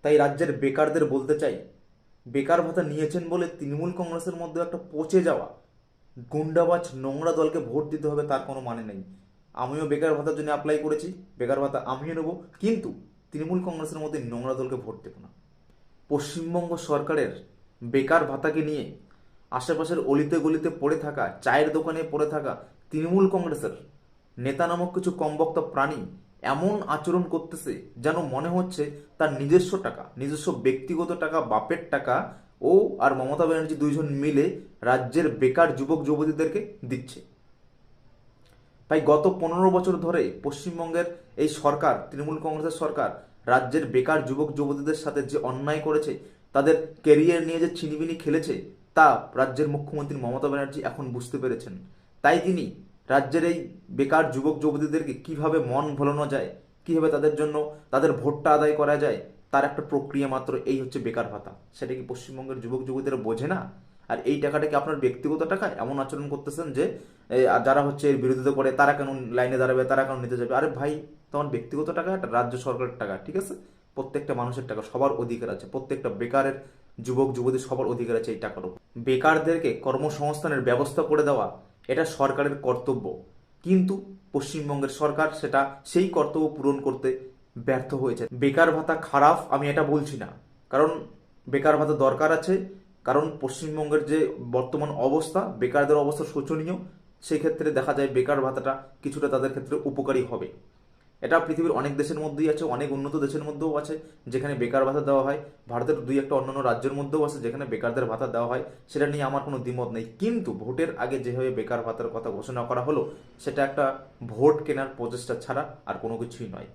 তাই রাজ্যের বেকারদের বলতে চাই, বেকার ভাতা নিয়েছেন বলে তৃণমূল কংগ্রেসের মধ্যে একটা পচে যাওয়া গুন্ডাবাজ নোংরা দলকে ভোট দিতে হবে তার কোনো মানে নেই। আমিও বেকার ভাতার জন্য অ্যাপ্লাই করেছি, বেকার ভাতা আমিও নেব, কিন্তু তৃণমূল কংগ্রেসের মধ্যে নোংরা দলকে ভোট দেব না। পশ্চিমবঙ্গ সরকারের বেকার ভাতাকে নিয়ে আশেপাশের অলিতে গলিতে পড়ে থাকা, চায়ের দোকানে পড়ে থাকা তৃণমূল কংগ্রেসের নেতা নামক কিছু কমবক্তা প্রাণী এমন আচরণ করতেছে যেন মনে হচ্ছে তার নিজস্ব টাকা, নিজস্ব ব্যক্তিগত টাকা, বাপের টাকা ও আর মমতা ব্যানার্জি দুইজন মিলে রাজ্যের বেকার যুবক যুবতীদেরকে দিচ্ছে। তাই গত 15 বছর ধরে পশ্চিমবঙ্গের এই সরকার, তৃণমূল কংগ্রেসের সরকার, রাজ্যের বেকার যুবক যুবতীদের সাথে যে অন্যায় করেছে, তাদের কেরিয়ার নিয়ে যে ছিনিবিনি খেলেছে, তা রাজ্যের মুখ্যমন্ত্রী মমতা ব্যানার্জি এখন বুঝতে পেরেছেন। তাই তিনি রাজ্যের এই বেকার যুবক যুবতীদেরকে কিভাবে মন ভোলানো যায়, কিভাবে তাদের জন্য তাদের ভোটটা আদায় করা যায়, তার একটা প্রক্রিয়া মাত্র এই হচ্ছে বেকার ভাতা। সেটা কি পশ্চিমবঙ্গের যুবক যুবতীরা বোঝে না? আর এই টাকাটা কি আপনার ব্যক্তিগত টাকা? এমন আচরণ করতেছেন যে যারা হচ্ছে এর বিরোধিতা করে তারা কেন লাইনে দাঁড়াবে, তারা কেন নিতে যাবে? আরে ভাই, তোমার ব্যক্তিগত টাকা, এটা রাজ্য সরকারের টাকা, ঠিক আছে? প্রত্যেকটা মানুষের টাকা, সবার অধিকার আছে, প্রত্যেকটা বেকারের যুবক যুবতী সবার অধিকার আছে এই টাকার উপর। বেকারদেরকে কর্মসংস্থানের ব্যবস্থা করে দেওয়া এটা সরকারের কর্তব্য, কিন্তু পশ্চিমবঙ্গের সরকার সেটা সেই কর্তব্য পূরণ করতে ব্যর্থ হয়েছে। বেকার ভাতা খারাপ আমি এটা বলছি না, কারণ বেকার ভাতা দরকার আছে, কারণ পশ্চিমবঙ্গের যে বর্তমান অবস্থা, বেকারদের অবস্থা শোচনীয়। সেই ক্ষেত্রে দেখা যায় বেকার ভাতাটা কিছুটা তাদের ক্ষেত্রে উপকারী হবে। এটা পৃথিবীর অনেক দেশের মধ্যেই আছে, অনেক উন্নত দেশের মধ্যেও আছে যেখানে বেকার ভাতা দেওয়া হয়। ভারতের দুই একটা অন্যান্য রাজ্যের মধ্যেও আছে যেখানে বেকারদের ভাতা দেওয়া হয়। সেটা নিয়ে আমার কোনো দ্বিমত নেই, কিন্তু ভোটের আগে যেভাবে বেকার ভাতার কথা ঘোষণা করা হলো, সেটা একটা ভোট কেনার প্রচেষ্টা ছাড়া আর কোনো কিছুই নয়।